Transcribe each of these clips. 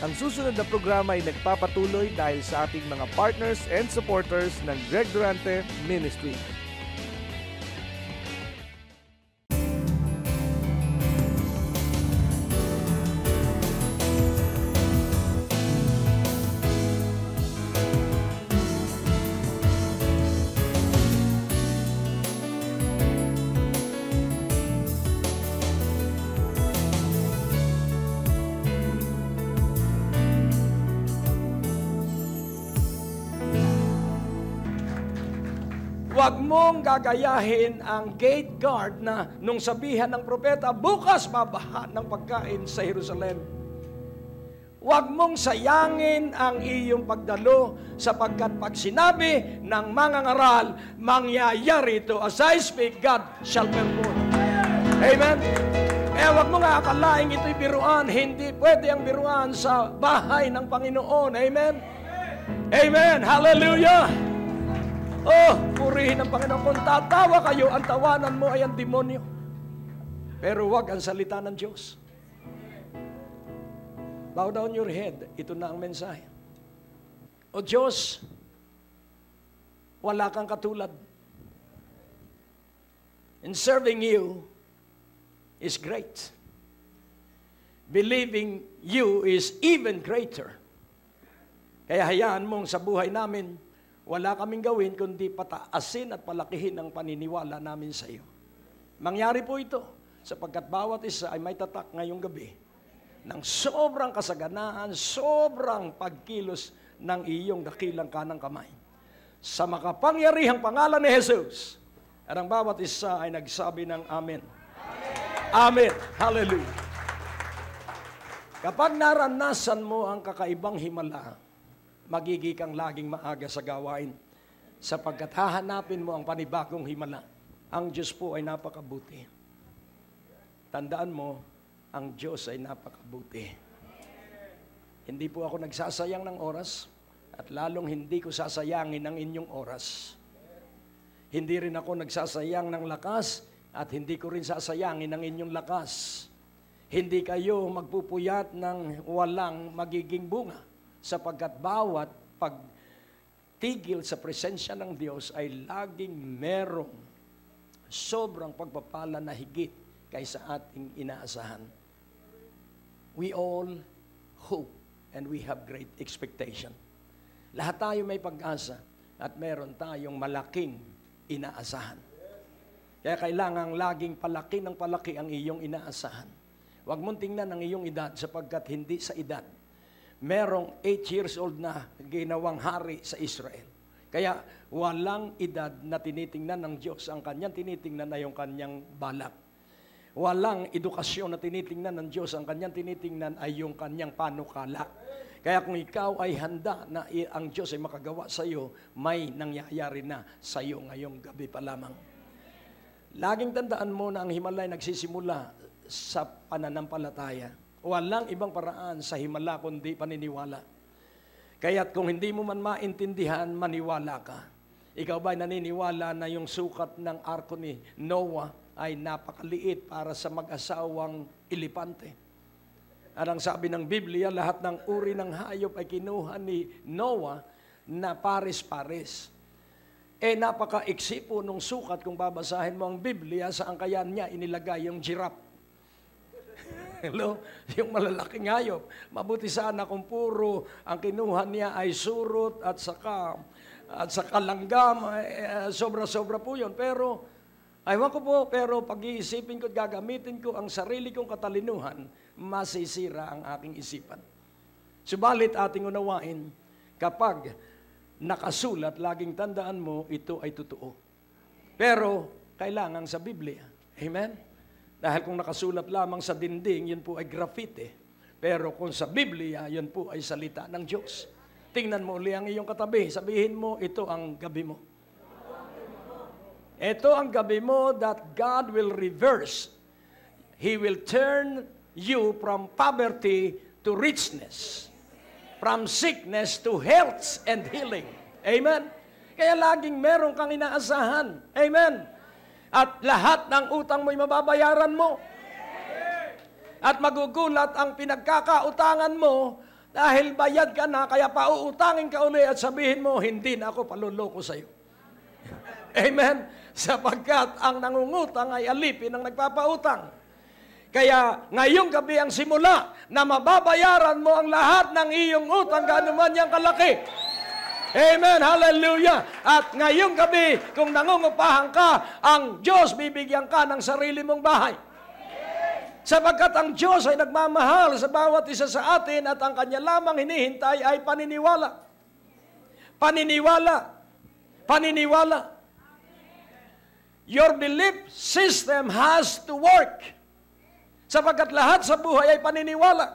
Ang susunod na programa ay nagpapatuloy dahil sa ating mga partners and supporters ng Greg Durante Ministry. Huwag mong gagayahin ang gate guard na nung sabihan ng propeta, bukas babaha ng pagkain sa Jerusalem. Huwag mong sayangin ang iyong pagdalo sapagkat pag sinabi ng mga ngaral, mangyayari ito. As I speak, God shall perform. Amen? Eh, huwag mo nga akalaing ito'y biruan. Hindi pwede ang biruan sa bahay ng Panginoon. Amen? Amen! Hallelujah! Oh, purihin ang Panginoon. Kung tatawa kayo, ang tawanan mo ay ang demonyo. Pero wag ang salita ng Diyos. Bow down your head. Ito na ang mensahe. O Diyos, wala kang katulad. And serving you is great. Believing you is even greater. Kaya hayaan mong sa buhay namin, wala kaming gawin kundi pataasin at palakihin ang paniniwala namin sa iyo. Mangyari po ito sapagkat bawat isa ay may tatak ngayong gabi ng sobrang kasaganaan, sobrang pagkilos ng iyong dakilang kanang kamay. Sa makapangyarihang pangalan ni Jesus, at ang bawat isa ay nagsabi ng Amen. Amen. Hallelujah. Kapag naranasan mo ang kakaibang himala, magiging kang laging maaga sa gawain sapagkat hahanapin mo ang panibagong himala. Ang Diyos po ay napakabuti. Tandaan mo, ang Diyos ay napakabuti. Hindi po ako nagsasayang ng oras at lalong hindi ko sasayangin ang inyong oras. Hindi rin ako nagsasayang ng lakas at hindi ko rin sasayangin ang inyong lakas. Hindi kayo magpupuyat ng walang magiging bunga. Sapagkat bawat pagtigil sa presensya ng Diyos ay laging merong sobrang pagpapala na higit kaysa ating inaasahan. We all hope and we have great expectation. Lahat tayo may pag-asa at meron tayong malaking inaasahan. Kaya kailangang laging palaki ng palaki ang iyong inaasahan. Huwag mong tingnan ang iyong edad sapagkat hindi sa edad. Merong 8 years old na ginawang hari sa Israel. Kaya walang edad na tinitingnan ng Diyos. Ang kanyang tinitingnan ay yung kanyang balak. Walang edukasyon na tinitingnan ng Diyos. Ang kanyang tinitingnan ay yung kanyang panukala. Kaya kung ikaw ay handa na ang Diyos ay makagawa sa iyo, may nangyayari na sa iyo ngayong gabi pa lamang. Laging tandaan mo na ang himala ay nagsisimula sa pananampalataya. Walang ibang paraan sa himala kundi paniniwala. Kaya't kung hindi mo man maintindihan, maniwala ka. Ikaw ba'y naniniwala na yung sukat ng arko ni Noah ay napakaliit para sa mag-asawang elepante? At ang sabi ng Biblia, lahat ng uri ng hayop ay kinuha ni Noah na pares-pares. Napaka-iksi po nung sukat kung babasahin mo ang Biblia, saan kaya niya inilagay yung giraffe? Hello? Yung malalaking hayop. Mabuti sana kung puro ang kinuha niya ay surot at saka langgam. Sobra-sobra po yun. Pero, aywan ko po, pero pag-iisipin ko at gagamitin ko ang sarili kong katalinuhan, masisira ang aking isipan. Subalit ating unawain, kapag nakasulat, laging tandaan mo, ito ay totoo. Pero, kailangan sa Biblia. Amen? Dahil kung nakasulat lamang sa dinding, yun po ay graffiti. Pero kung sa Biblia, yun po ay salita ng Diyos. Tingnan mo uli ang iyong katabi. Sabihin mo, ito ang gabi mo. Ito ang gabi mo that God will reverse. He will turn you from poverty to richness. From sickness to health and healing. Amen? Kaya laging meron kang inaasahan. Amen? At lahat ng utang mo'y mababayaran mo. At magugulat ang pinagkakautangan mo Dahil bayad ka na, kaya pauutangin ka uli at sabihin mo, hindi na ako paluloko sa iyo. Amen? Sapagkat ang nangungutang ay alipin ng nagpapautang. Kaya ngayong gabi ang simula na mababayaran mo ang lahat ng iyong utang, gaano man niyang kalaki. Amen, hallelujah. At ngayong gabi, kung nangungupahan ka, ang Diyos bibigyan ka ng sarili mong bahay. Sapagkat ang Diyos ay nagmamahal sa bawat isa sa atin at ang Kanya lamang hinihintay ay paniniwala. Paniniwala. Paniniwala. Your belief system has to work. Sapagkat lahat sa buhay ay paniniwala.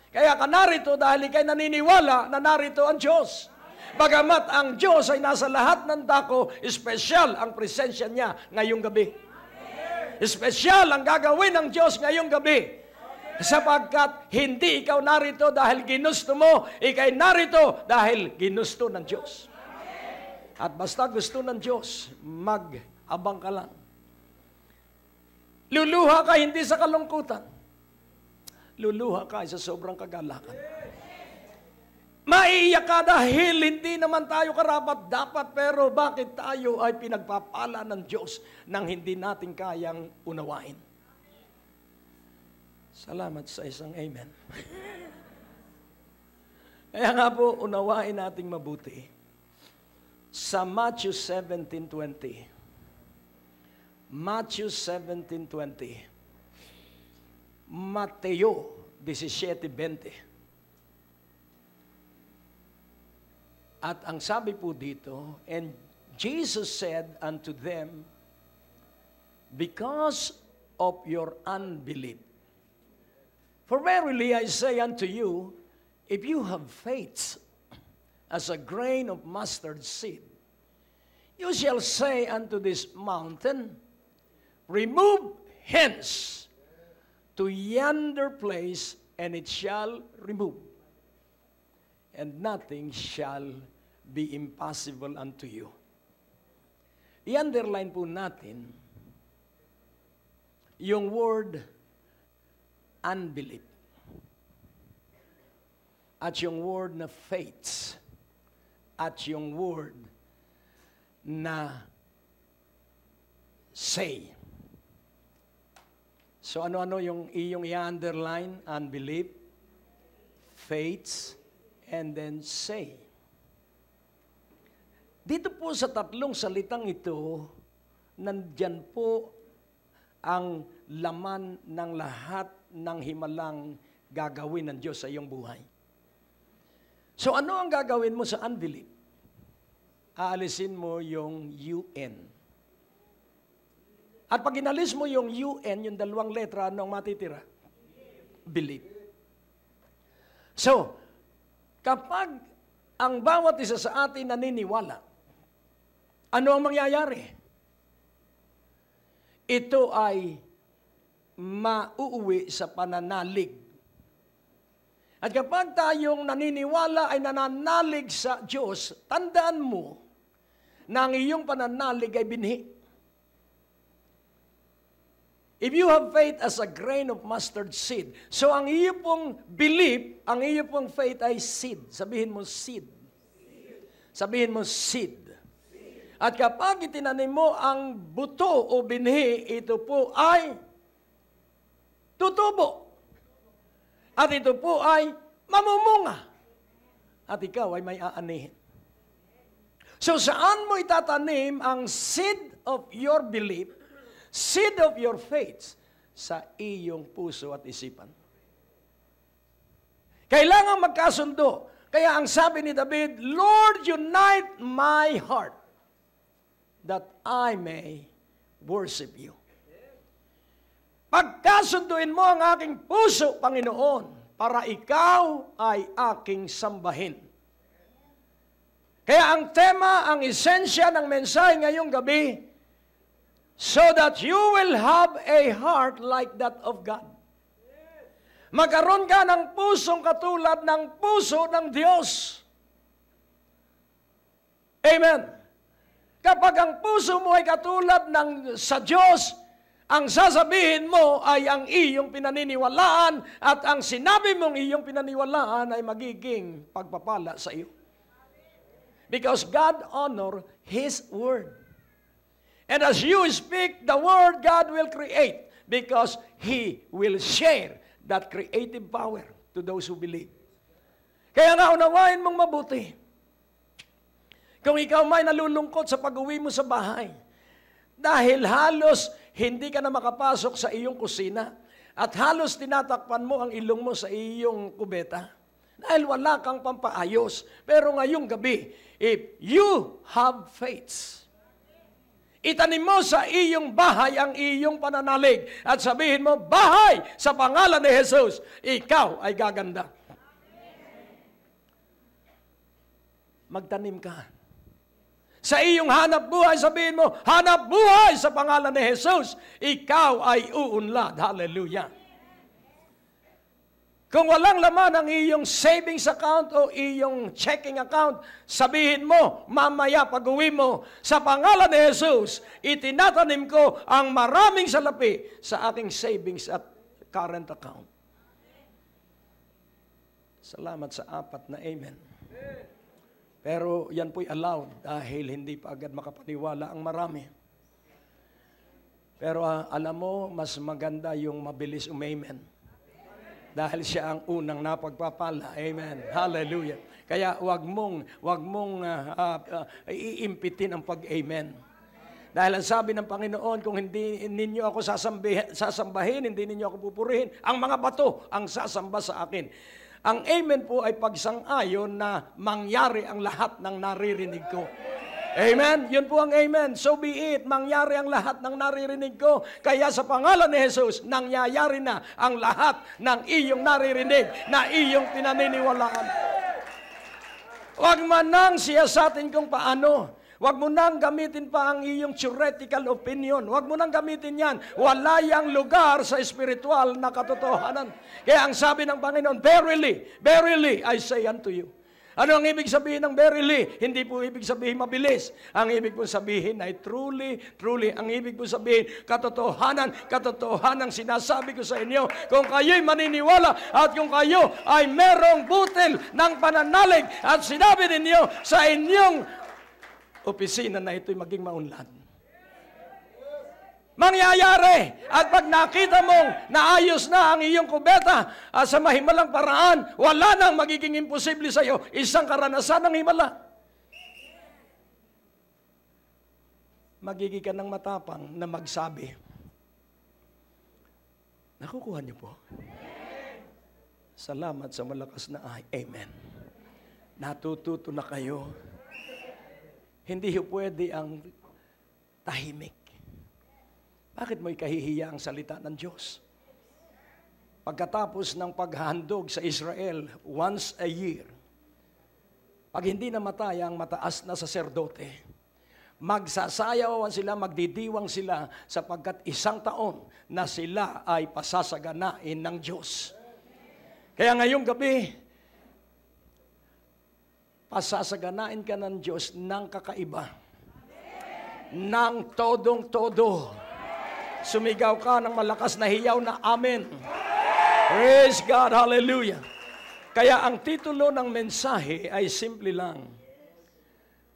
Kaya ka narito dahil ikay naniniwala na narito ang Diyos. Bagamat ang Diyos ay nasa lahat ng dako, espesyal ang presensya niya ngayong gabi. Espesyal ang gagawin ng Diyos ngayong gabi. Sapagkat hindi ikaw narito dahil ginusto mo, ikay narito dahil ginusto ng Diyos. At basta gusto ng Diyos, mag-abang ka lang. Luluha ka hindi sa kalungkutan. Luluha ka sa sobrang kagalakan. Maiiyak ka dahil hindi naman tayo karapat-dapat, pero bakit tayo ay pinagpapala ng Diyos nang hindi natin kayang unawain? Salamat sa isang amen. Kaya nga po, unawain nating mabuti. Sa Matthew 17:20. Matthew 17:20. Mateo 17:20. At ang sabi po dito, and Jesus said unto them, because of your unbelief. For verily I say unto you, if you have faith as a grain of mustard seed, you shall say unto this mountain, remove hence to yonder place, and it shall remove. And nothing shall be impossible unto you. I-underline po natin yung word unbelief at yung word na faith at yung word na say. So ano-ano yung iyong i-underline? Unbelief, faith, and then say. Dito po sa tatlong salitang ito, nandyan po ang laman ng lahat ng himalang gagawin ng Diyos sa iyong buhay. So ano ang gagawin mo sa unbelief? Aalisin mo yung UN. At pag inalis mo yung UN, yung dalawang letra, ano ang matitira? Belief. So, kapag ang bawat isa sa atin naniniwala, ano ang mangyayari? Ito ay mauuwi sa pananalig. At kapag tayong naniniwala ay nananalig sa Diyos, tandaan mo na ang iyong pananalig ay binhi. If you have faith as a grain of mustard seed, so ang iyo pong belief, ang iyo pong faith ay seed. Sabihin mo seed. Sabihin mo seed. At kapag itinanim mo ang buto o binhi, ito po ay tutubo. At ito po ay mamumunga. At ikaw ay may aanihin. So saan mo itatanim ang seed of your belief, seed of your faith, sa iyong puso at isipan? Kailangan magkasundo. Kaya ang sabi ni David, Lord, unite my heart that I may worship you. Pagkasunduin mo ang aking puso, Panginoon, para ikaw ay aking sambahin. Kaya ang tema, ang esensya ng mensahe ngayong gabi, so that you will have a heart like that of God. Magkaroon ka ng pusong katulad ng puso ng Diyos. Amen. Kapag ang puso mo ay katulad ng sa Diyos, Ang sasabihin mo ay ang iyong pinaniniwalaan at ang sinabi mong iyong pinaniniwalaan ay magiging pagpapala sa iyo. Because God honor His word. And as you speak the word, God will create because He will share that creative power to those who believe. Kaya nga unawain mong mabuti. Kung ikaw may nalulungkot sa pag-uwi mo sa bahay, dahil halos hindi ka na makapasok sa iyong kusina at halos tinatakpan mo ang ilong mo sa iyong kubeta dahil wala kang pampaayos. Pero ngayong gabi, if you have faith, itanim mo sa iyong bahay ang iyong pananalig at sabihin mo, bahay sa pangalan ni Jesus, ikaw ay gaganda. Magtanim ka. Sa iyong hanap buhay, sabihin mo, hanap buhay sa pangalan ni Jesus, ikaw ay uunlad. Hallelujah. Kung walang laman ang iyong savings account o iyong checking account, sabihin mo, mamaya pag-uwi mo, sa pangalan ni Jesus, itinatanim ko ang maraming salapi sa aking savings at current account. Salamat sa apat na amen. Pero yan po'y allowed dahil hindi pa agad makapaniwala ang marami. Pero alam mo, mas maganda yung mabilis umamen. Dahil siya ang unang napagpapala. Amen. Hallelujah. Kaya wag mong iimpitin ang pag-amen. Dahil ang sabi ng Panginoon, kung hindi ninyo ako sasambahin, hindi ninyo ako pupurihin, ang mga bato ang sasamba sa akin. Ang amen po ay pagsang-ayon na mangyari ang lahat ng naririnig ko. Amen? Yun po ang amen. So be it. Mangyari ang lahat ng naririnig ko. Kaya sa pangalan ni Jesus, nangyayari na ang lahat ng iyong naririnig na iyong pinaniniwalaan. Huwag man nang siyasatin kung paano. Huwag mo nang gamitin pa ang iyong theoretical opinion. Huwag mo nang gamitin yan. Wala yang lugar sa spiritual na katotohanan. Kaya ang sabi ng Panginoon, verily, verily, I say unto you. Ano ang ibig sabihin ng verily? Hindi po ibig sabihin mabilis. Ang ibig po sabihin ay truly, truly. Ang ibig po sabihin, katotohanan, katotohanan sinasabi ko sa inyo. Kung kayo'y maniniwala at kung kayo ay merong butil ng pananalig at sinabi ninyo sa inyong opisina na ito'y maging maunlad. Mangyayari. At pag nakita mong naayos na ang iyong kubeta sa mahimalang paraan, wala nang magiging imposible sa iyo. Isang karanasan ng himala. Magiging ka ng matapang na magsabi. Nakukuha niyo po? Salamat sa malakas na ay. Amen. Natututo na kayo. Hindi pwede ang tahimik. Bakit mo'y kahihiya ang salita ng Diyos? Pagkatapos ng paghahandog sa Israel once a year, pag hindi namatay ang mataas na saserdote, magsasayawan sila, magdidiwang sila sapagkat isang taon na sila ay pasasaganain ng Diyos. Kaya ngayong gabi, pasasaganain ka ng Diyos ng kakaiba. Ng todong-todo. Sumigaw ka ng malakas na hiyaw na amen. Praise God, hallelujah. Kaya ang titulo ng mensahe ay simple lang.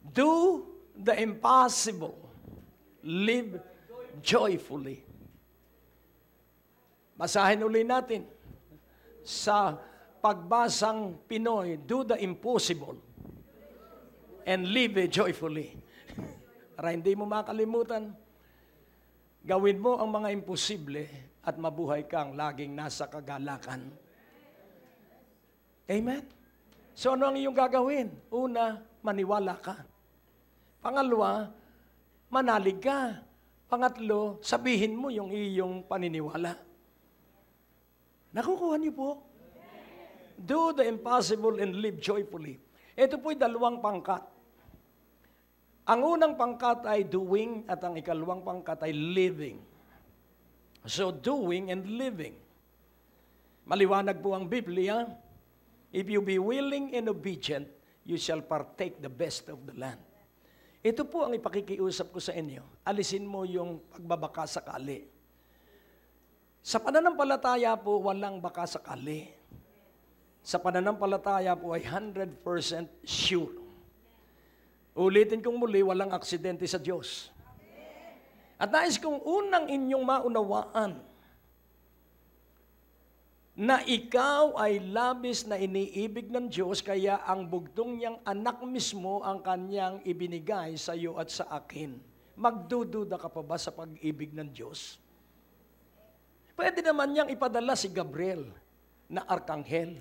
Do the impossible. Live joyfully. Basahin uli natin sa pagbasang Pinoy, do the impossible and live joyfully. Para hindi mo makalimutan, gawin mo ang mga imposible at mabuhay kang laging nasa kagalakan. Amen? So ano ang iyong gagawin? Una, maniwala ka. Pangalawa, manalig ka. Pangatlo, sabihin mo yung iyong paniniwala. Nakukuha niyo po? Do the impossible and live joyfully. Ito po'y dalawang pangkat. Ang unang pangkat ay doing at ang ikalawang pangkat ay living. So doing and living. Maliwanag po ang Biblia. If you be willing and obedient, you shall partake the best of the land. Ito po ang ipakikiusap ko sa inyo. Alisin mo yung pagbabaka sakali. Sa pananampalataya po, walang baka sakali. Sa pananampalataya po ay 100% sure. Ulitin kong muli, walang aksidente sa Diyos. At nais kong unang inyong maunawaan na ikaw ay labis na iniibig ng Diyos, kaya ang bugtong niyang anak mismo ang kanyang ibinigay sa iyo at sa akin. Magdududa ka pa ba sa pag-ibig ng Diyos? Pwede naman niyang ipadala si Gabriel na arkanghel.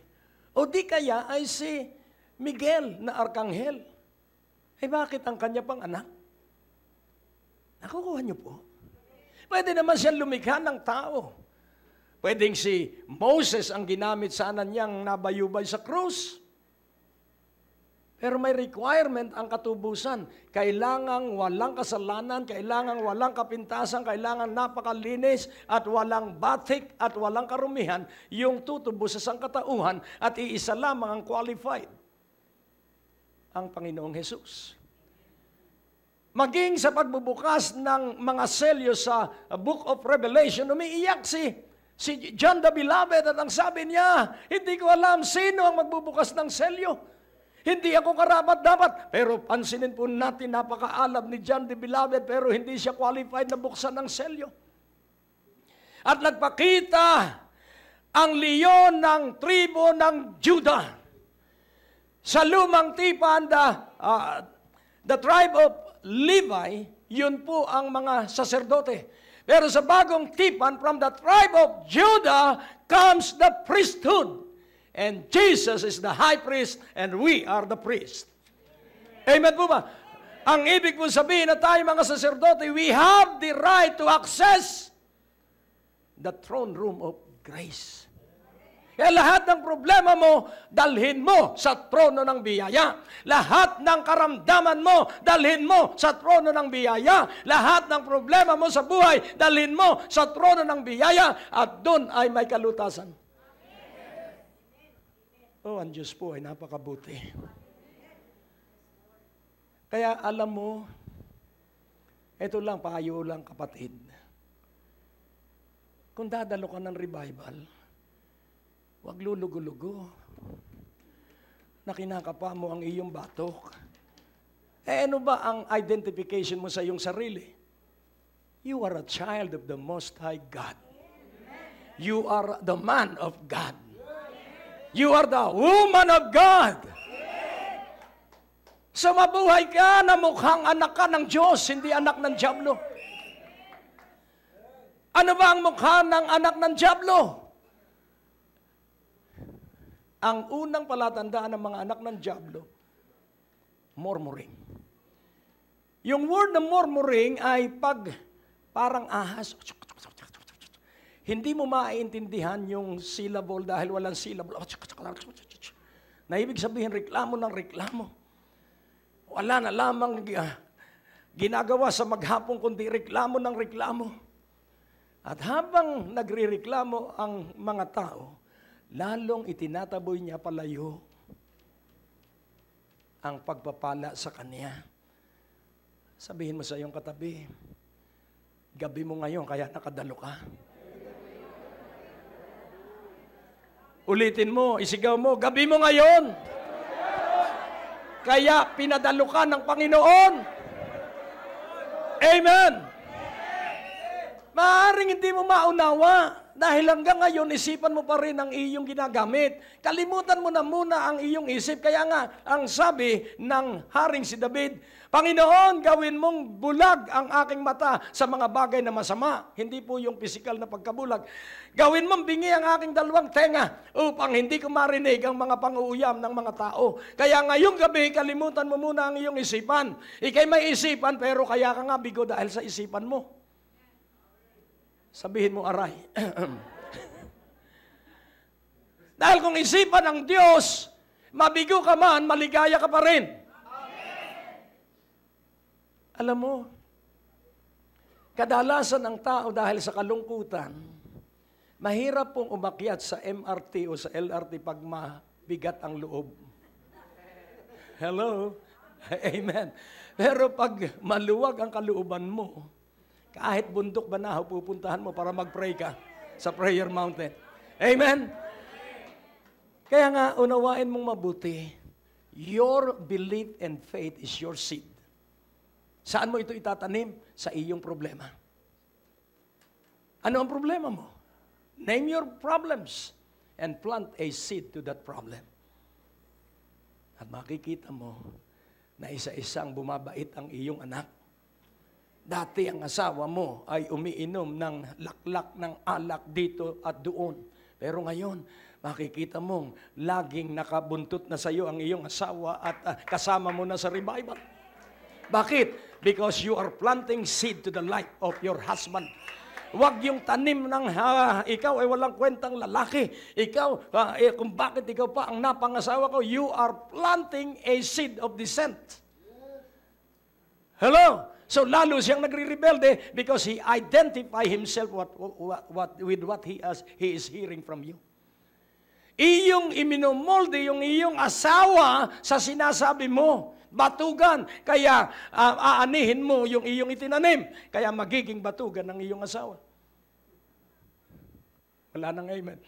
O di kaya ay si Miguel na arkanghel. Eh bakit ang kanya pang anak? Nakukuha niyo po? Pwede naman siyang lumikha ng tao. Pwedeng si Moses ang ginamit sana niyang nabayubay sa krus. Pero may requirement ang katubusan. Kailangang walang kasalanan, kailangang walang kapintasan, kailangan napakalinis at walang batik at walang karumihan yung tutubos sa sangkatauhan at iisa lamang ang qualified. Ang Panginoong Hesus. Maging sa pagbubukas ng mga selyo sa Book of Revelation, umiiyak si John the Beloved at ang sabi niya, hindi ko alam sino ang magbubukas ng selyo. Hindi ako karapat-dapat. Pero pansinin po natin, napakaalam ni John the Beloved, pero hindi siya qualified na buksan ng selyo. At nagpakita ang leon ng tribo ng Judah. Sa lumang tipan, the tribe of Levi, yun po ang mga saserdote. Pero sa bagong tipan, from the tribe of Judah comes the priesthood. And Jesus is the high priest and we are the priest. Amen po ba? Ang ibig po sabihin na tayo mga saserdote, we have the right to access the throne room of grace. Kaya lahat ng problema mo, dalhin mo sa trono ng biyaya. Lahat ng karamdaman mo, dalhin mo sa trono ng biyaya. Lahat ng problema mo sa buhay, dalhin mo sa trono ng biyaya. At doon ay may kalutasan. Oh, ang Diyos po ay napakabuti. Kaya alam mo, ito lang, payo lang kapatid. Kung dadalo ka ng revival, huwag lulugo-lugo na kinakapa mo ang iyong batok. Eh ano ba ang identification mo sa iyong sarili? You are a child of the Most High God. You are the man of God. You are the woman of God. So mabuhay ka na mukhang anak ka ng Diyos, hindi anak ng dyablo. Ano ba ang mukha ng anak ng dyablo? Ang unang palatandaan ng mga anak ng dyablo, murmuring. Yung word na murmuring ay pag parang ahas. Hindi mo maiintindihan yung syllable dahil walang syllable. Na ibig sabihin, reklamo ng reklamo. Wala na lamang ginagawa sa maghapon kundi reklamo ng reklamo. At habang nagrireklamo ang mga tao, lalong itinataboy niya palayo ang pagpapala sa kanya. Sabihin mo sa iyong katabi, gabi mo ngayon kaya nakadalo ka. Ulitin mo, isigaw mo, gabi mo ngayon. Kaya pinadalo ka ng Panginoon. Amen. Maaaring hindi mo maunawa dahil hanggang ngayon isipan mo pa rin ang iyong ginagamit. Kalimutan mo na muna ang iyong isip. Kaya nga, ang sabi ng Haring si David, Panginoon, gawin mong bulag ang aking mata sa mga bagay na masama. Hindi po yung physical na pagkabulag. Gawin mong bingi ang aking dalawang tenga upang hindi ko marinig ang mga pang-uuyam ng mga tao. Kaya ngayong gabi, kalimutan mo muna ang iyong isipan. Ika'y may isipan, pero kaya ka nga bigo dahil sa isipan mo. Sabihin mo, aray. Dahil kung isipan ng Diyos, mabigo ka man, maligaya ka pa rin. Alam mo, kadalasan ng tao dahil sa kalungkutan, mahirap pong umakyat sa MRT o sa LRT pag mabigat ang loob. Hello? Amen. Pero pag maluwag ang kalooban mo, kahit bundok banahaw pupuntahan mo para mag-pray ka. sa prayer mountain. Amen? Kaya nga, unawain mong mabuti, your belief and faith is your seed. Saan mo ito itatanim? Sa iyong problema. Ano ang problema mo? Name your problems and plant a seed to that problem. At makikita mo na isa-isang bumabait ang iyong anak. Dati ang asawa mo ay umiinom ng laklak ng alak dito at doon. Pero ngayon, makikita mong laging nakabuntot na sa iyo ang iyong asawa at kasama mo na sa revival. Bakit? Because you are planting seed to the life of your husband. Huwag yung tanim ng ikaw ay walang kwentang lalaki. Ikaw, kung bakit ikaw pa ang napangasawa ko, you are planting a seed of dissent. Hello? So lalo siyang nagre-rebelde because he identify himself with what he is hearing from you. Iyong iminomolde yung iyong asawa sa sinasabi mo. Batugan. Kaya aanihin mo yung iyong itinanim. Kaya magiging batugan ng iyong asawa. Wala nang amen.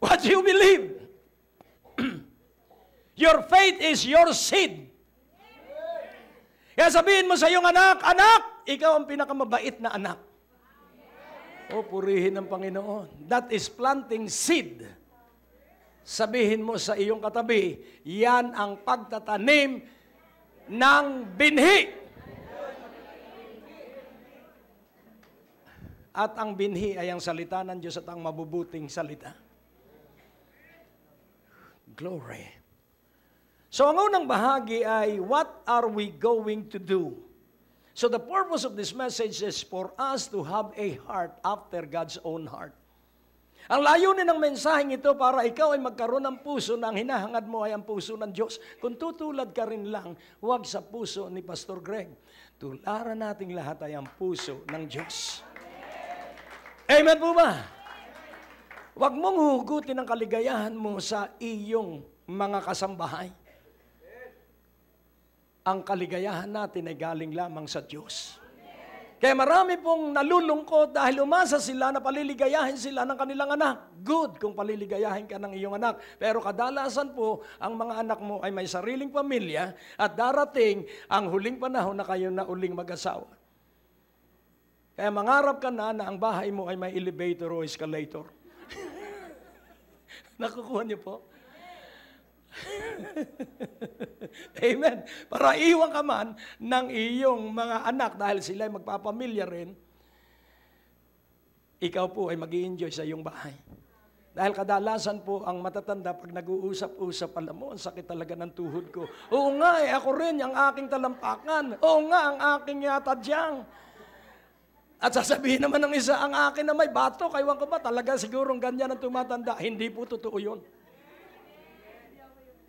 What you believe? Your faith is your seed. Kaya sabihin mo sa iyong anak, anak, ikaw ang pinakamabait na anak. O, purihin ng Panginoon. That is planting seed. Sabihin mo sa iyong katabi, yan ang pagtatanim ng binhi. At ang binhi ay ang salita ng Diyos at ang mabubuting salita. Glory. So ang unang bahagi ay, what are we going to do? So the purpose of this message is for us to have a heart after God's own heart. Ang layunin ng mensaheng ito para ikaw ay magkaroon ng puso na ang hinahangad mo ay ang puso ng Diyos. Kung tutulad ka rin lang, huwag sa puso ni Pastor Greg. Tularan nating lahat ay ang puso ng Diyos. Amen po ba? Huwag mong hugutin ang kaligayahan mo sa iyong mga kasambahay. Ang kaligayahan natin ay galing lamang sa Diyos. Kaya marami pong nalulungkot dahil umasa sila na paliligayahin sila ng kanilang anak. Good kung paliligayahin ka ng iyong anak. Pero kadalasan po, ang mga anak mo ay may sariling pamilya at darating ang huling panahon na kayo na uling mag-asawa. Kaya mangarap ka na ang bahay mo ay may elevator o escalator. Nakukuha niyo po? Amen. Para iwan ka man ng iyong mga anak dahil sila ay magpapamilya rin, ikaw po ay mag-i-enjoy sa iyong bahay. Dahil kadalasan po ang matatanda pag nag-uusap-usap, alam mo, ang sakit talaga ng tuhod ko. Oo nga ako rin, ang aking talampakan. Oo nga, ang aking tadyang. At sasabihin naman ng isa, ang akin na may bato, kaywan ko ba talaga sigurong ganyan ang tumatanda? Hindi po totoo yun.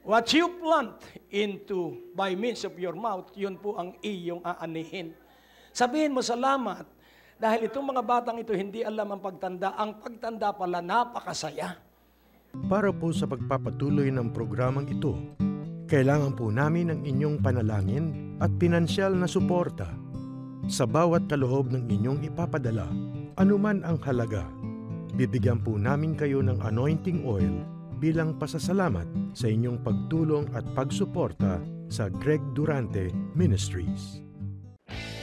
What you plant into by means of your mouth, yun po ang iyong aanihin. Sabihin mo salamat dahil itong mga batang ito hindi alam ang pagtanda. Ang pagtanda pala napakasaya. Para po sa pagpapatuloy ng programang ito, kailangan po namin ng inyong panalangin at pinansyal na suporta. Sa bawat kaloob ng inyong ipapadala, anuman ang halaga, bibigyan po namin kayo ng anointing oil bilang pasasalamat sa inyong pagtulong at pagsuporta sa Greg Durante Ministries.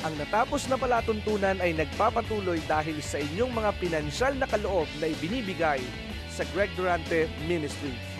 Ang natapos na palatuntunan ay nagpapatuloy dahil sa inyong mga pinansyal na kaloob na ibinibigay sa Greg Durante Ministries.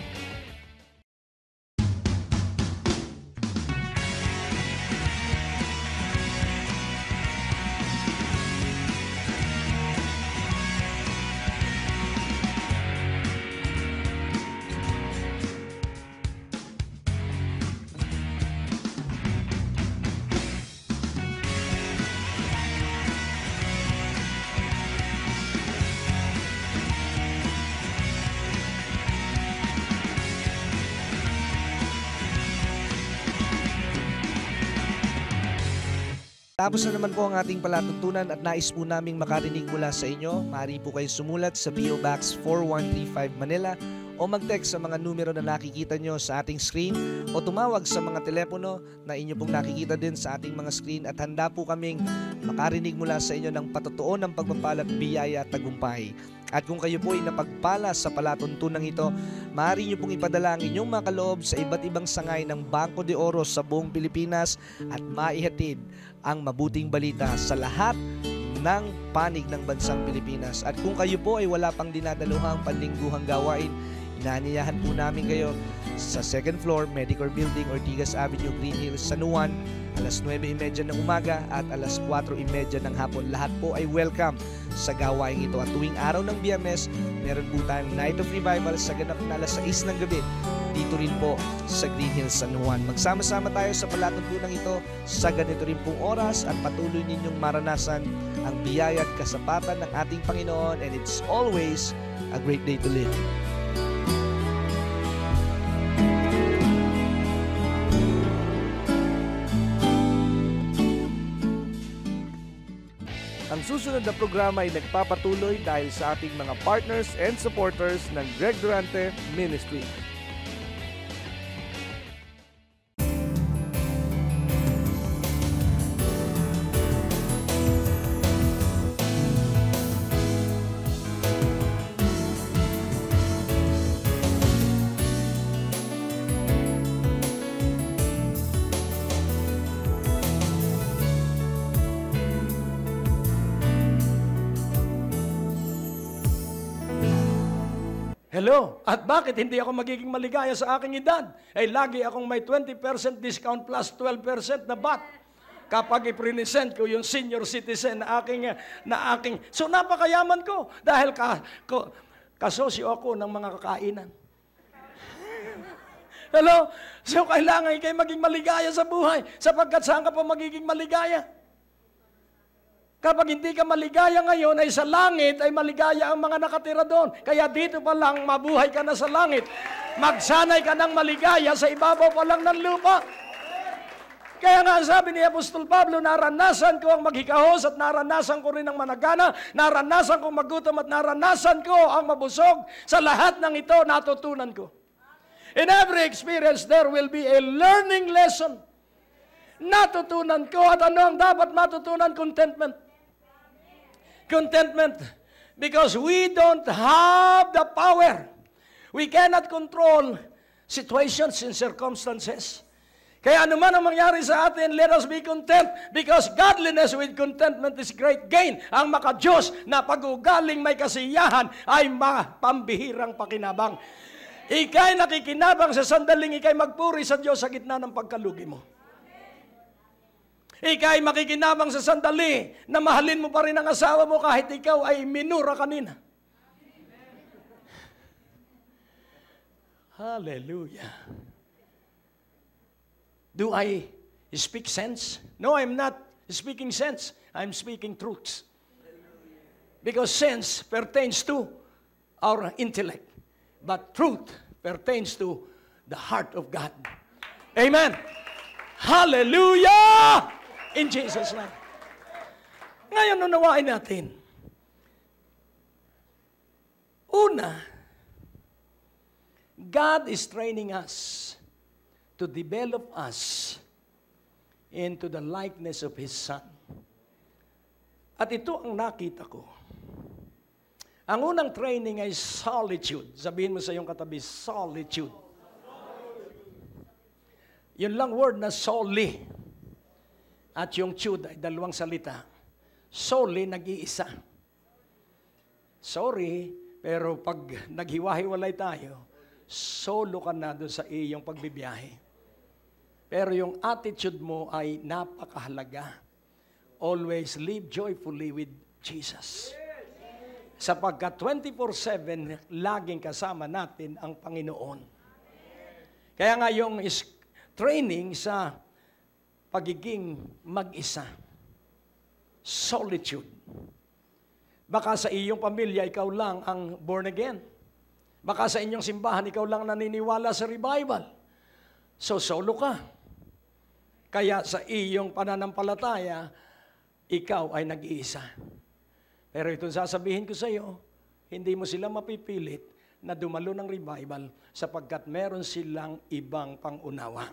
Tapos na naman po ang ating palatuntunan at nais po naming makarinig mula sa inyo. Maaari po kayong sumulat sa PO Box 4135 Manila o mag-text sa mga numero na nakikita nyo sa ating screen o tumawag sa mga telepono na inyo pong nakikita din sa ating mga screen at handa po kaming makarinig mula sa inyo ng patotoo ng pagpapala at biyaya at tagumpay. At kung kayo po ay napagpala sa palatuntunang ito, maaari nyo pong ipadala ang inyong mga kaloob sa iba't ibang sangay ng Bangko de Oro sa buong Pilipinas at maihatid ang mabuting balita sa lahat ng panig ng bansang Pilipinas. At kung kayo po ay wala pang dinadaluhang panlingguhang gawain, inaanyayahan po namin kayo sa second floor, Medicare Building, Ortigas Avenue, Green Hills, San Juan, alas 9:30 ng umaga at alas 4:30 ng hapon. Lahat po ay welcome sa gawain ito. At tuwing araw ng Biyernes, meron po tayong Night of Revival sa ganap na alas 6 ng gabi dito rin po sa Green Hills, San Juan. Magsama-sama tayo sa palatuntunang ito sa ganito rin pong oras at patuloy ninyong maranasan ang biyaya at kasapatan ng ating Panginoon, and it's always a great day to live. Ang susunod na programa ay nagpapatuloy dahil sa ating mga partners and supporters ng Greg Durante Ministry. Hello, at bakit hindi ako magiging maligaya sa aking edad? Ay lagi akong may 20% discount plus 12% na VAT kapag i-present ko yung senior citizen na aking. So napakayaman ko dahil kasosyo ako ng mga kakainan. Hello? So kailangan kayo maging maligaya sa buhay sapagkat saan ka pa magiging maligaya? Kapag hindi ka maligaya ngayon, ay sa langit ay maligaya ang mga nakatira doon. Kaya dito pa lang, mabuhay ka na sa langit. Magsanay ka ng maligaya sa ibabaw pa lang ng lupa. Kaya nga sabi ni Apostol Pablo, naranasan ko ang maghikahos at naranasan ko rin ang managana, naranasan ko magutom at naranasan ko ang mabusog. Sa lahat ng ito, natutunan ko. In every experience, there will be a learning lesson. Natutunan ko at ano ang dapat matutunan? Contentment. Contentment, because we don't have the power. We cannot control situations and circumstances. Kaya anuman ang mangyari sa atin, let us be content because godliness with contentment is great gain. Ang maka-Diyos na pag-ugaling may kasiyahan ay pambihirang pakinabang. Ika'y nakikinabang sa sandaling ika'y magpuri sa Diyos sa gitna ng pagkalugi mo. Ika'y makikinabang sa sandali na mahalin mo pa rin ang asawa mo kahit ikaw ay minura kanina. Hallelujah. Do I speak sense? No, I'm not speaking sense. I'm speaking truths. Because sense pertains to our intellect. But truth pertains to the heart of God. Amen. Hallelujah! In Jesus' name. Ngayon, unawain natin. Una, God is training us to develop us into the likeness of His Son. At ito ang nakita ko. Ang unang training ay solitude. Sabihin mo sa iyong katabi, solitude. Yun lang word na soli. At yung tude ay dalawang salita. Soli, nag-iisa. Sorry, pero pag naghiwa-hiwalay tayo, solo ka na doon sa iyong pagbibiyahe. Pero yung attitude mo ay napakahalaga. Always live joyfully with Jesus. Sapagkat 24/7, laging kasama natin ang Panginoon. Kaya nga yung training sa pagiging mag-isa. Solitude. Baka sa iyong pamilya, ikaw lang ang born again. Baka sa inyong simbahan, ikaw lang naniniwala sa revival. So, solo ka. Kaya sa iyong pananampalataya, ikaw ay nag-iisa. Pero ito sasabihin ko sa iyo, hindi mo sila mapipilit na dumalo ng revival sapagkat meron silang ibang pangunawa.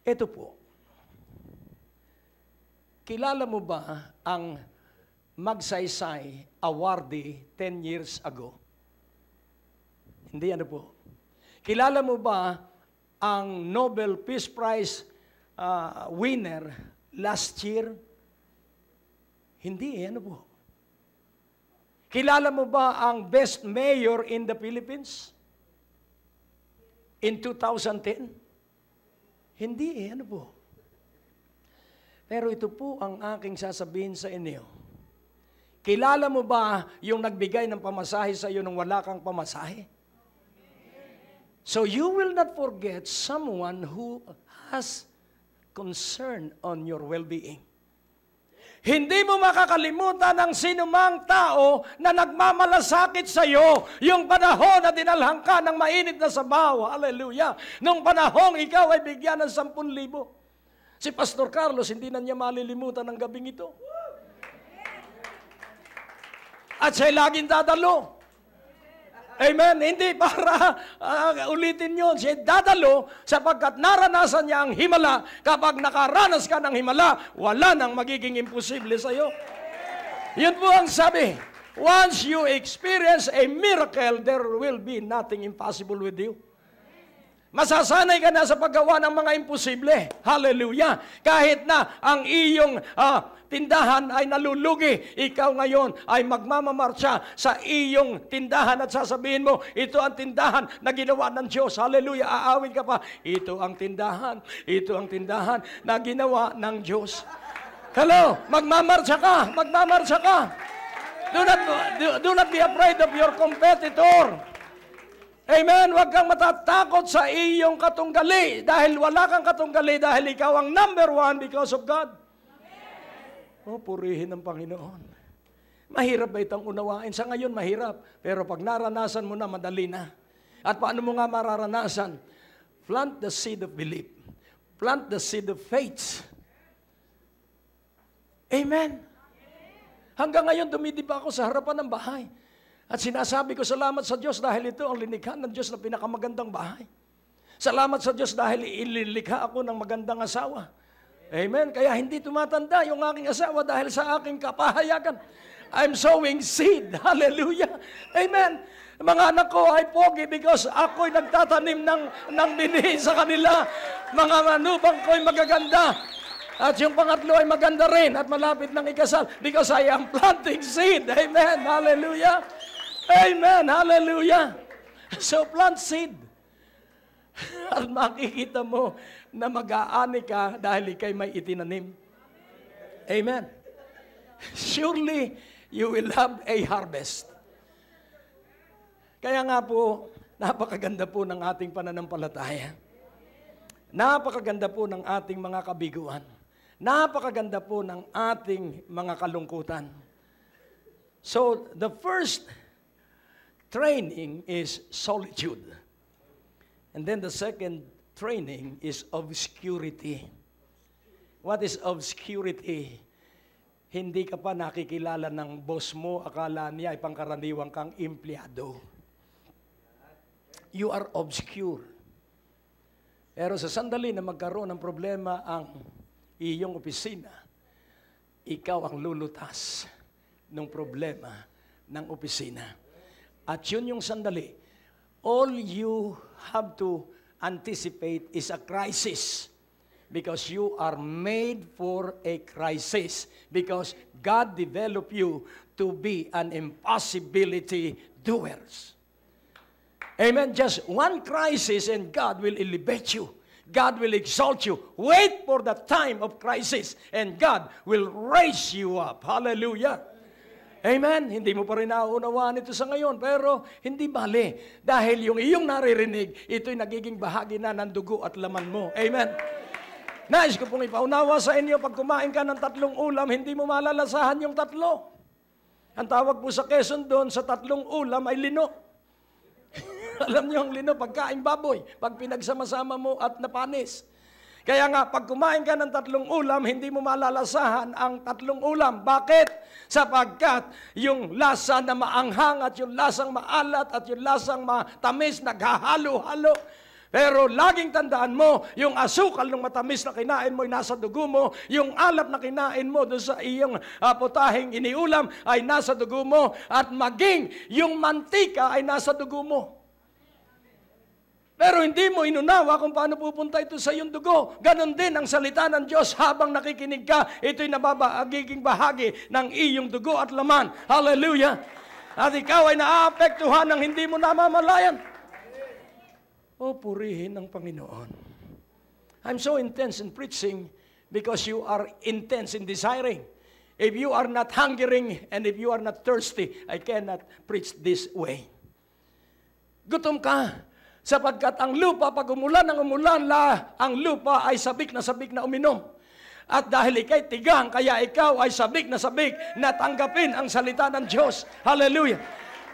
Ito po, kilala mo ba ang Magsaysay awardee 10 years ago? Hindi, ano po? Kilala mo ba ang Nobel Peace Prize winner last year? Hindi, ano po? Kilala mo ba ang best mayor in the Philippines in 2010? Hindi, ano po? Pero ito po ang aking sasabihin sa inyo. Kilala mo ba yung nagbigay ng pamasahe sa iyo nung wala kang pamasahe? So you will not forget someone who has concern on your well-being. Hindi mo makakalimutan ang sinumang tao na nagmamalasakit sa iyo yung panahon na dinalhan ka ng mainit na sabaw. Hallelujah! Nung panahon ikaw ay bigyan ng 10,000. Si Pastor Carlos, hindi na niya malilimutan ang gabing ito. At siya'y laging dadalo. Amen? Hindi para ulitin yun. Siya'y dadalo sapagkat naranasan niya ang himala. Kapag nakaranas ka ng himala, wala nang magiging imposible sa iyo. Yun po ang sabi. Once you experience a miracle, there will be nothing impossible with you. Masasanay ka na sa paggawa ng mga imposible. Hallelujah! Kahit na ang iyong tindahan ay nalulugi, ikaw ngayon ay magmamamarcha sa iyong tindahan at sasabihin mo, ito ang tindahan na ginawa ng Diyos. Hallelujah! Aawit ka pa, ito ang tindahan na ginawa ng Diyos. Hello! Magmamarcha ka! Magmamarcha ka! Do not be afraid of your competitor. Amen. Huwag kang matatakot sa iyong katunggali dahil wala kang katunggali dahil ikaw ang number one because of God. Oh, purihin ng Panginoon. Mahirap ba itong unawain? Sa ngayon, mahirap. Pero pag naranasan mo na, madali na. At paano mo nga mararanasan? Plant the seed of belief. Plant the seed of faith. Amen. Hanggang ngayon, dumidiba ako sa harapan ng bahay. At sinasabi ko, salamat sa Diyos dahil ito ang linikha ng Diyos na pinakamagandang bahay. Salamat sa Diyos dahil ililikha ako ng magandang asawa. Amen. Kaya hindi tumatanda yung aking asawa dahil sa aking kapahayagan. I'm sowing seed. Hallelujah. Amen. Mga anak ko ay pogi because ako'y nagtatanim ng bini sa kanila. Mga manubang ko'y magaganda. At yung pangatlo ay maganda rin at malapit ng ikasal because I am planting seed. Amen. Hallelujah. Amen. Hallelujah. So plant seed. At makikita mo na mag-aani ka dahil ikay may itinanim. Amen. Surely, you will have a harvest. Kaya nga po, napakaganda po ng ating pananampalataya. Napakaganda po ng ating mga kabiguan. Napakaganda po ng ating mga kalungkutan. So, the first training is solitude. And then the second training is obscurity. What is obscurity? Hindi ka pa nakikilala ng boss mo, akala niya ay pangkaraniwang kang empleyado. You are obscure. Pero sa sandali na magkaroon ng problema ang iyong opisina, ikaw ang lulutas ng problema ng opisina. At yun yung sandali. All you have to anticipate is a crisis because you are made for a crisis because God developed you to be an impossibility doers. Amen. Just one crisis and God will elevate you. God will exalt you. Wait for the time of crisis and God will raise you up. Hallelujah. Amen. Hindi mo pa rin nauunawaan ito sa ngayon, pero hindi bali. Dahil yung iyong naririnig, ito'y nagiging bahagi na ng dugo at laman mo. Amen. Nais ko pong ipaunawa sa inyo, pag kumain ka ng 3 ulam, hindi mo malalasahan yung 3. Ang tawag po sa Quezon doon, sa 3 ulam ay lino. Alam niyo ang lino, pagkain baboy, pag pinagsama-sama mo at napanis. Kaya nga, pag kumain ka ng 3 ulam, hindi mo malalasahan ang 3 ulam. Bakit? Sapagkat yung lasa na maanghang at yung lasang maalat at yung lasang matamis naghahalo-halo. Pero laging tandaan mo, yung asukal ng matamis na kinain mo ay nasa dugo mo, yung alap na kinain mo doon sa iyong putahing iniulam ay nasa dugo mo, at maging yung mantika ay nasa dugo mo. Pero hindi mo inunawa kung paano pupunta ito sa iyong dugo. Ganon din ang salita ng Diyos. Habang nakikinig ka, ito'y nagiging bahagi ng iyong dugo at laman. Hallelujah! At ikaw ay naaapektuhan ng hindi mo namamalayan. O purihin ng Panginoon. I'm so intense in preaching because you are intense in desiring. If you are not hungering and if you are not thirsty, I cannot preach this way. Gutom ka. Sapagkat ang lupa, pag umulan ng umulan, ang lupa ay sabik na uminom. At dahil ikay tigang, kaya ikaw ay sabik na tanggapin ang salita ng Diyos. Hallelujah!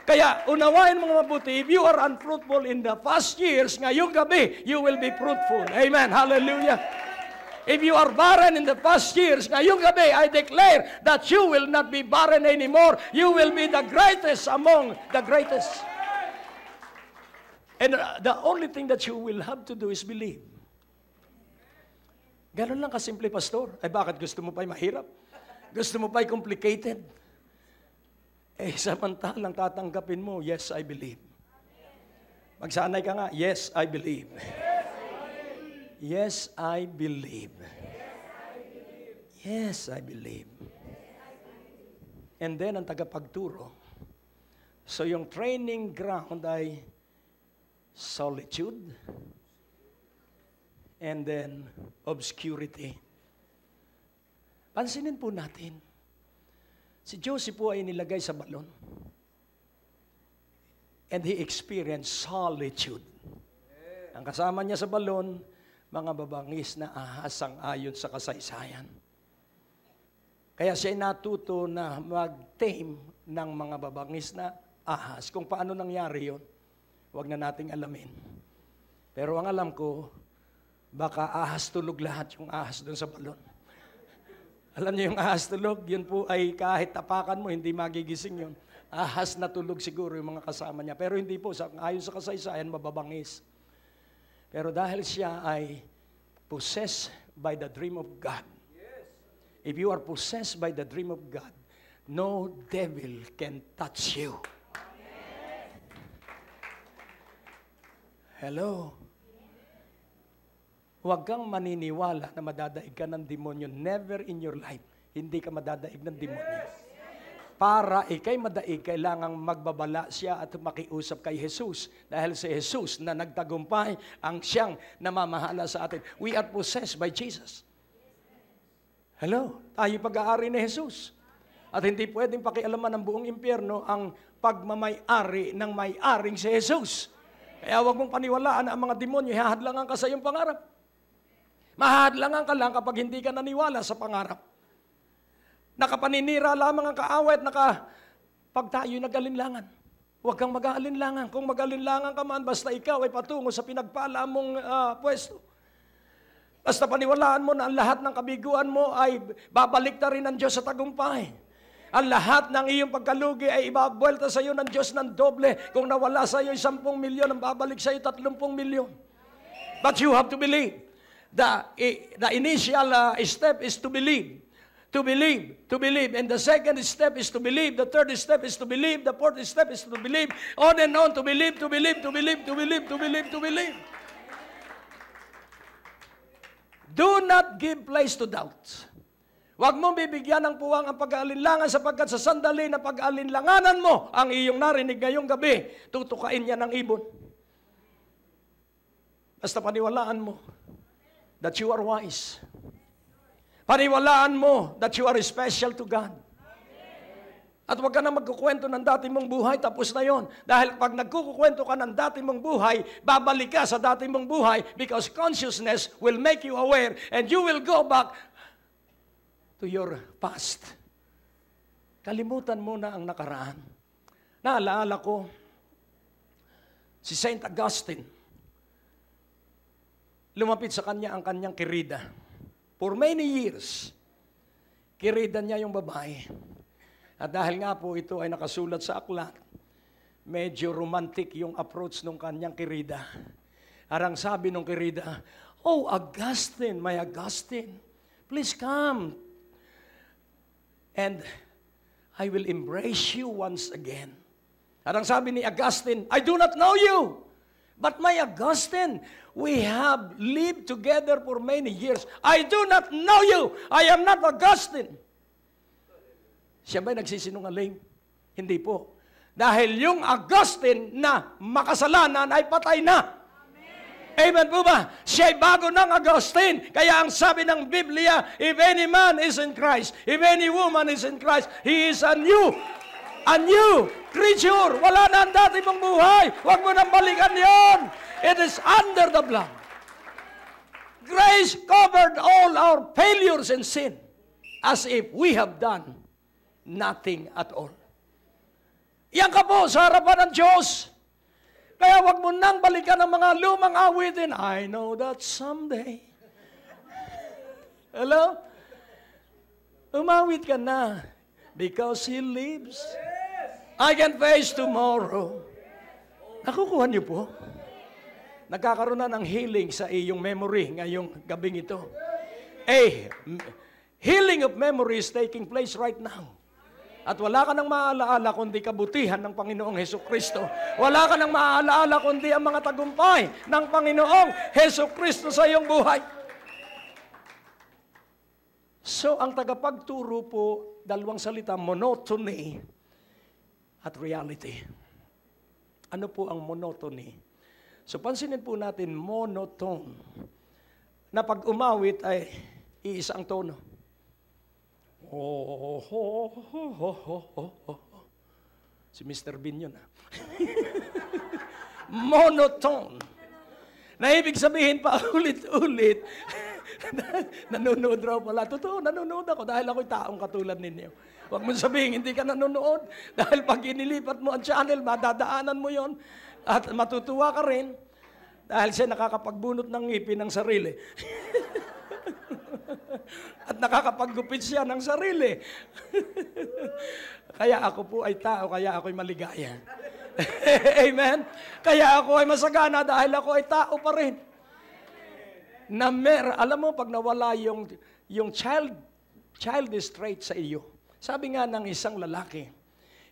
Kaya unawain mo mabuti, if you are unfruitful in the past years, ngayong gabi, you will be fruitful. Amen. Hallelujah. If you are barren in the past years, ngayong gabi, I declare that you will not be barren anymore. You will be the greatest among the greatest. And the only thing that you will have to do is believe. Ganun lang kasimple, Pastor. Ay bakit gusto mo pa'y mahirap? Gusto mo pa'y complicated? Samantalang tatanggapin mo, yes, I believe. Magsanay ka nga, yes, I believe. Yes, I believe. Yes, I believe. And then, ang tagapagturo. So, yung training ground ay solitude, and then obscurity. Pansinin po natin, si Joseph po ay nilagay sa balon, and he experienced solitude. Ang kasama niya sa balon, mga babangis na ahasang ayon sa kasaysayan. Kaya siya natuto na mag-tame ng mga babangis na ahas. Kung paano nangyari yun, huwag na nating alamin. Pero ang alam ko, baka ahas tulog lahat yung ahas doon sa balon. Alam niyo yung ahas tulog, yun po ay kahit tapakan mo, hindi magigising yun. Ahas na tulog siguro yung mga kasama niya. Pero hindi po, ayon sa kasaysayan, mababangis. Pero dahil siya ay possessed by the dream of God. If you are possessed by the dream of God, no devil can touch you. Hello? Huwag kang maniniwala na madadaig ka ng demonyo. Never in your life, hindi ka madadaig ng demonyo. Para ikay madaig, kailangang magbabala siya at makiusap kay Jesus. Dahil si Jesus na nagtagumpay ang siyang namamahala sa atin. We are possessed by Jesus. Hello? Tayo pag-aari ni Jesus. At hindi pwedeng pakialaman ng buong impyerno ang pagmamay-ari ng may-aring si Jesus. Kaya huwag mong paniwalaan na ang mga demonyo, hahadlangan ka sa iyong pangarap. Mahadlangan ka lang kapag hindi ka naniwala sa pangarap. Nakapaninira lamang ang kaaway at pag tayo'y nag-alinlangan. Huwag kang mag-aalinlangan. Kung mag-alinlangan ka man, basta ikaw ay patungo sa pinagpala mong pwesto. Basta paniwalaan mo na ang lahat ng kabiguan mo ay babalik na rin ng Diyos sa tagumpay. Ang lahat ng iyong pagkalugi ay ibabuelta sa iyo ng Diyos ng doble. Kung nawala sa iyo 10 milyon, ang babalik sa iyo 30 milyon. But you have to believe. The initial step is to believe. To believe. To believe. And the second step is to believe. The third step is to believe. The fourth step is to believe. On and on, to believe, to believe, to believe, to believe, to believe, to believe. Do not give place to doubt. Huwag mong bibigyan ng puwang ang pag-aalinlangan sapagkat sa sandali na pag-aalinlanganan mo ang iyong narinig ngayong gabi, tutukain niya ng ibon. Basta paniwalaan mo that you are wise. Paniwalaan mo that you are special to God. At huwag ka na magkukwento ng dati mong buhay, tapos na yon. Dahil pag nagkukwento ka ng dati mong buhay, babalik ka sa dati mong buhay because consciousness will make you aware and you will go back to your past. Kalimutan mo na ang nakaraan. Naalala ko, si Saint Augustine, lumapit sa kanya ang kanyang kirida. For many years, kirida niya yung babae. At dahil nga po ito ay nakasulat sa aklat, medyo romantic yung approach ng kanyang kirida. Arang sabi ng kirida, "Oh, Augustine, my Augustine, please come. And I will embrace you once again." Arang sabi ni Augustine, "I do not know you. But my Augustine, we have lived together for many years. I do not know you. I am not Augustine." Siya ba'y nagsisinungaling? Hindi po. Dahil yung Augustine na makasalanan ay patay na. Amen po ba? Siya'y bago ng Augustine. Kaya ang sabi ng Biblia, if any man is in Christ, if any woman is in Christ, he is a new creature. Wala na ang dati mong buhay. Huwag mo nang balikan yon. It is under the blood. Grace covered all our failures and sin as if we have done nothing at all. Yan ka po sa harapan ng Diyos. Kaya wag mo nang balikan ang mga lumang awitin. I know that someday. Hello? Umawit ka na. Because He lives, I can face tomorrow. Nakukuha niyo po? Nagkakaroon na ng healing sa iyong memory ngayong gabing ito. Healing of memory is taking place right now. At wala ka nang maaalaala kundi kabutihan ng Panginoong Hesukristo. Wala ka nang maaalaala kundi ang mga tagumpay ng Panginoong Hesukristo sa iyong buhay. So, ang tagapagturo po, dalawang salita, monotony at reality. Ano po ang monotony? So, pansinin po natin, monotone. Na pag umawit ay iisang tono. Si Mr. Bean yun. Monotone. Na ibig sabihin pa ulit-ulit. Nanonood raw pala. Totoo, nanonood ako dahil ako'y taong katulad ninyo. Huwag mo sabihin, hindi ka nanonood. Dahil pag inilipat mo ang channel, madadaanan mo yon at matutuwa ka rin. Dahil siya nakakapagbunot ng ngipin ng sarili. At nakakapaggupit siya ng sarili. Kaya ako po ay tao, kaya ako'y maligaya. Amen? Kaya ako ay masagana dahil ako ay tao pa rin. Alam mo, pag nawala yung childish trait sa iyo, sabi nga ng isang lalaki,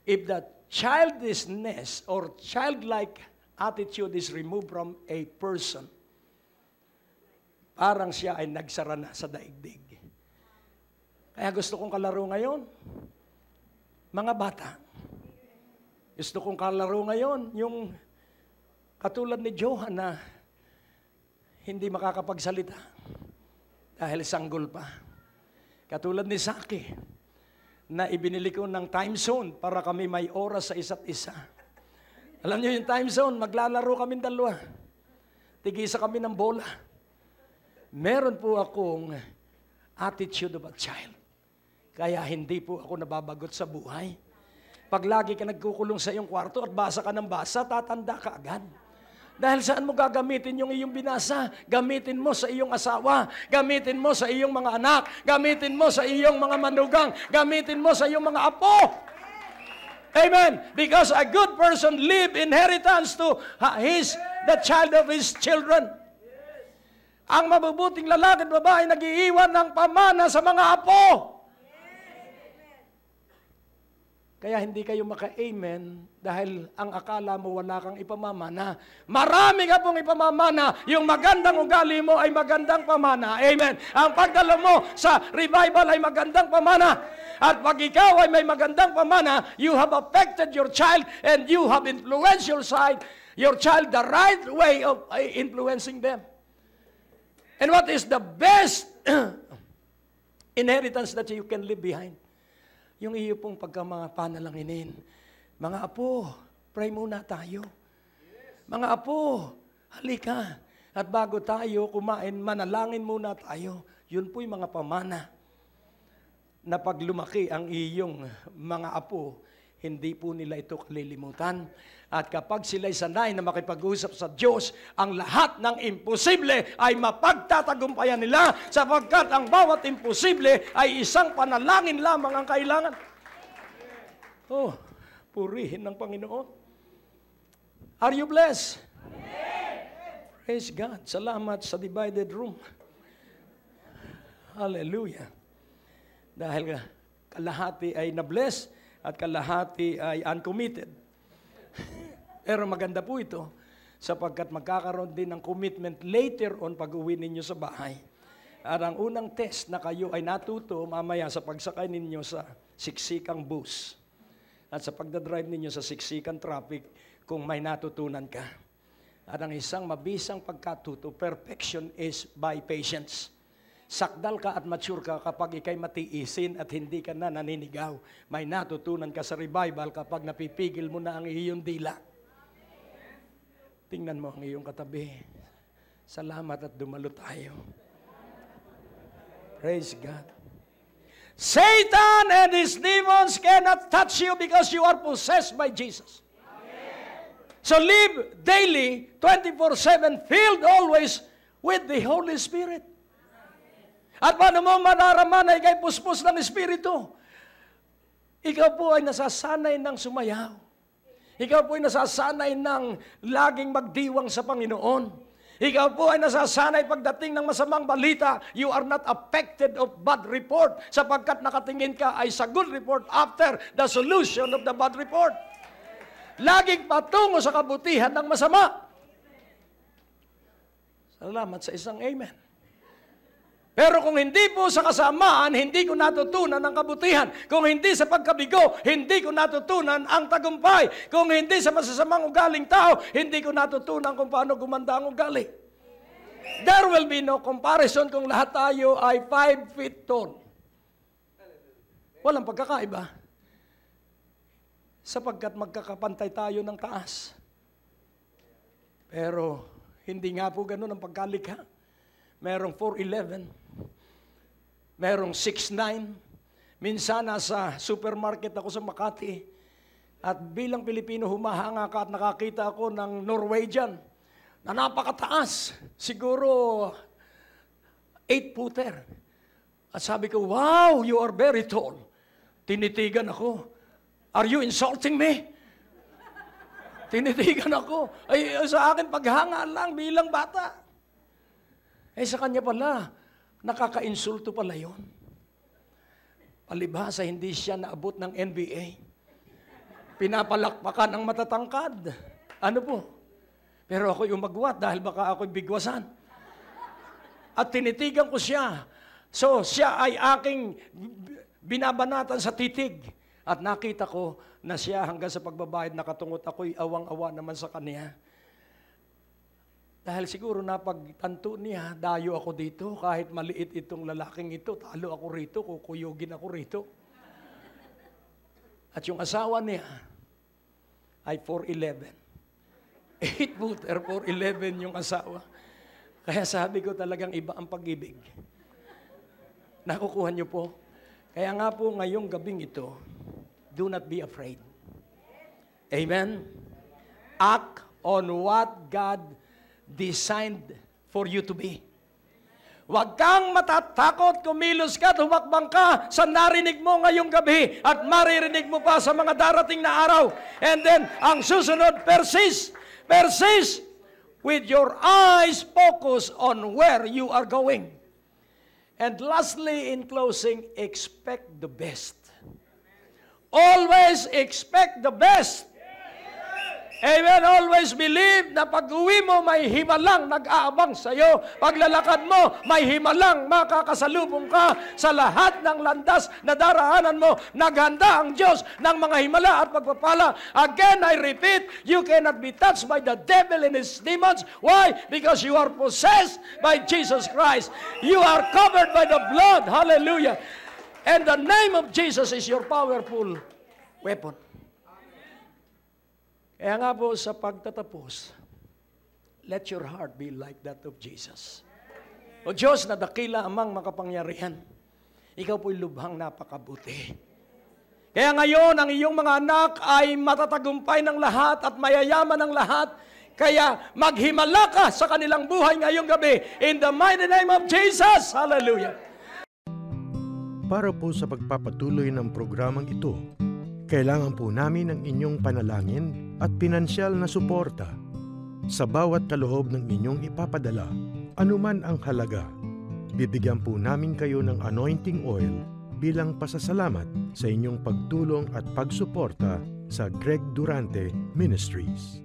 if that childishness or childlike attitude is removed from a person, parang siya ay nagsara na sa daigdig. Kaya gusto kong kalaro ngayon, mga bata. Gusto kong kalaro ngayon, yung katulad ni Johan na hindi makakapagsalita dahil sanggol pa. Katulad ni Saki na ibinili ko ng time zone para kami may oras sa isa't isa. Alam niyo yung time zone, maglalaro kami dalawa. Tigisa kami ng bola. Meron po akong attitude of a child. Kaya hindi po ako nababagot sa buhay. Pag lagi ka nagkukulong sa iyong kwarto at basa ka ng basa, tatanda ka agad. Dahil saan mo gagamitin yung iyong binasa? Gamitin mo sa iyong asawa, gamitin mo sa iyong mga anak, gamitin mo sa iyong mga manugang, gamitin mo sa iyong mga apo. Amen. Because a good person leave inheritance to the child of his children. Ang mabubuting lalaki at babae nag-iiwan ng pamana sa mga apo. Kaya hindi kayo maka-amen dahil ang akala mo wala kang ipamamana. Marami ka pong ipamamana. Yung magandang ugali mo ay magandang pamana. Amen. Ang pagdala mo sa revival ay magandang pamana. At pag ikaw ay may magandang pamana, you have affected your child and you have influenced your child the right way of influencing them. And what is the best inheritance that you can leave behind? Yung iyo pong pagkamapanalanginin. Mga apo, pray muna tayo. Mga apo, halika. At bago tayo kumain, manalangin muna tayo. Yun po'y mga pamana na pag lumaki ang iyong mga apo, hindi po nila ito kalilimutan. At kapag sila'y sanay na makipag-usap sa Diyos, ang lahat ng imposible ay mapagtatagumpayan nila sapagkat ang bawat imposible ay isang panalangin lamang ang kailangan. Oh, purihin ng Panginoon. Are you blessed? Praise God. Salamat sa divided room. Hallelujah. Dahil kalahati ay na-bless at kalahati ay uncommitted. Pero maganda po ito sapagkat magkakaroon din ng commitment later on pag-uwi ninyo sa bahay. At ang unang test na kayo ay natuto mamaya sa pagsakay ninyo sa siksikang bus at sa pagdadrive ninyo sa siksikang traffic kung may natutunan ka. At ang isang mabisang pagkatuto, perfection is by patience. Sakdal ka at mature ka kapag ikay matiisin at hindi ka na naninigaw. May natutunan ka sa revival kapag napipigil mo na ang iyong dila. Tingnan mo ang iyong katabi. Salamat at dumalo tayo. Praise God. Satan and his demons cannot touch you because you are possessed by Jesus. So live daily, 24/7, filled always with the Holy Spirit. At paano mo mararaman ay kay puspos ng Espiritu? Ikaw po ay nasasanay ng sumayaw. Ikaw po ay nasasanay ng laging magdiwang sa Panginoon. Ikaw po ay nasasanay pagdating ng masamang balita. You are not affected of bad report sapagkat nakatingin ka ay sa good report after the solution of the bad report. Laging patungo sa kabutihan ng masama. Salamat sa isang amen. Pero kung hindi po sa kasamaan, hindi ko natutunan ang kabutihan. Kung hindi sa pagkabigo, hindi ko natutunan ang tagumpay. Kung hindi sa masasamang ugaling tao, hindi ko natutunan kung paano gumanda ang ugali. There will be no comparison kung lahat tayo ay 5 feet tall. Walang pagkakaiba. Sapagkat magkakapantay tayo ng taas. Pero hindi nga po ganun ang pagkalikha. Merong 4'11", merong 6'9". Minsan nasa supermarket ako sa Makati at bilang Pilipino humahanga ka at nakakita ako ng Norwegian na napakataas, siguro 8-footer. At sabi ko, wow, you are very tall. Tinitigan ako, are you insulting me? Tinitigan ako. Ay, sa akin paghanga lang bilang bata. Eh sa kanya pala, nakaka-insulto pala yun. Palibhasa, hindi siya naabot ng NBA. Pinapalakpakan ang matatangkad. Ano po? Pero ako'y umagwat dahil baka ako'y bigwasan. At tinitigan ko siya. So, siya ay aking binabanatan sa titig. At nakita ko na siya hanggang sa pagbabayad nakatungot, ako'y awang-awa naman sa kanya. Dahil siguro napagtanto niya, dayo ako dito, kahit maliit itong lalaking ito, talo ako rito, kukuyugin ako rito. At yung asawa niya ay 4'11". 8-footer, 4'11" yung asawa. Kaya sabi ko talagang iba ang pag-ibig. Nakukuha niyo po? Kaya nga po ngayong gabing ito, do not be afraid. Amen? Act on what God designed for you to be. Huwag kang matatakot, kumilos ka, tumakbang ka sa narinig mo ngayong gabi at maririnig mo pa sa mga darating na araw. And then, ang susunod, persist. Persist with your eyes focused on where you are going. And lastly, in closing, expect the best. Always expect the best. Amen. Always believe na pag-uwi mo, may himalang nag-aabang sa iyo. Paglalakad mo, may himalang makakasalubong ka sa lahat ng landas na daraanan mo. Naghanda ang Diyos ng mga himala at pagpapala. Again, I repeat, you cannot be touched by the devil and his demons. Why? Because you are possessed by Jesus Christ. You are covered by the blood. Hallelujah. And the name of Jesus is your powerful weapon. Kaya nga po sa pagtatapos, let your heart be like that of Jesus. O Diyos na dakila amang makapangyarihan, ikaw po'y lubhang napakabuti. Kaya ngayon, ang iyong mga anak ay matatagumpay ng lahat at mayayaman ng lahat. Kaya maghimala ka sa kanilang buhay ngayong gabi. In the mighty name of Jesus. Hallelujah. Para po sa pagpapatuloy ng programang ito, kailangan po namin ng inyong panalangin at pinansyal na suporta. Sa bawat kaloob ng inyong ipapadala, anuman ang halaga, bibigyan po namin kayo ng anointing oil bilang pasasalamat sa inyong pagtulong at pagsuporta sa Greg Durante Ministries.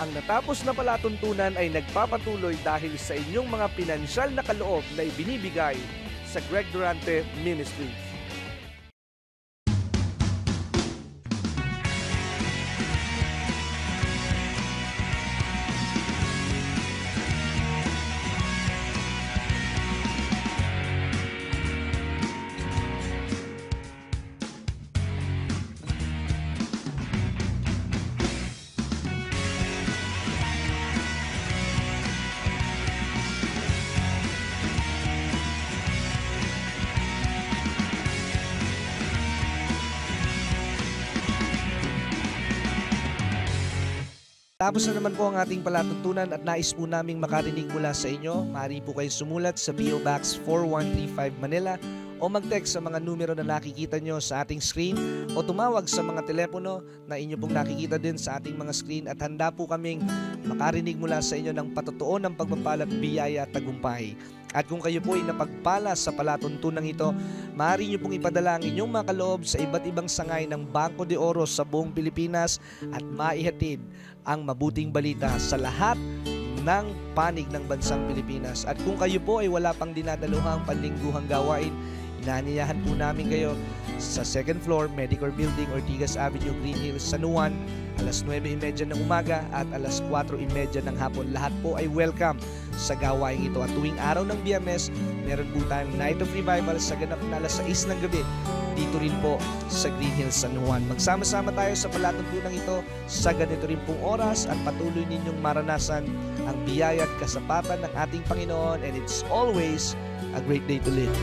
Ang natapos na palatuntunan ay nagpapatuloy dahil sa inyong mga pinansyal na kaloob na ibinibigay sa Greg Durante Ministries. Tapos na naman po ang ating palatuntunan at nais po naming makarinig mula sa inyo. Maaari po kayo sumulat sa PO Box 4135 Manila o mag-text sa mga numero na nakikita nyo sa ating screen o tumawag sa mga telepono na inyo pong nakikita din sa ating mga screen at handa po kaming makarinig mula sa inyo ng patotoo ng pagpapala at biyaya at tagumpay. At kung kayo po ay napagpala sa palatuntunang ito, maaari nyo pong ipadala ang inyong mga kaloob sa iba't ibang sangay ng Bangko de Oro sa buong Pilipinas at maihatid ang mabuting balita sa lahat ng panig ng bansang Pilipinas. At kung kayo po ay wala pang dinadaluhang panlingguhang gawain, inaanyayahan po namin kayo sa 2nd floor, Medicor Building, Ortigas Avenue, Green Hills, San Juan, alas 9:30 ng umaga at alas 4:30 ng hapon. Lahat po ay welcome sa gawain ito. At tuwing araw ng Biyernes, meron po tayong Night of Revival sa ganap na alas 6 ng gabi. Dito rin po sa Green Hills, San Juan. Magsama-sama tayo sa palatuntunan ito sa ganito rin pong oras at patuloy ninyong maranasan ang biyaya at kasapatan ng ating Panginoon, and it's always a great day to live.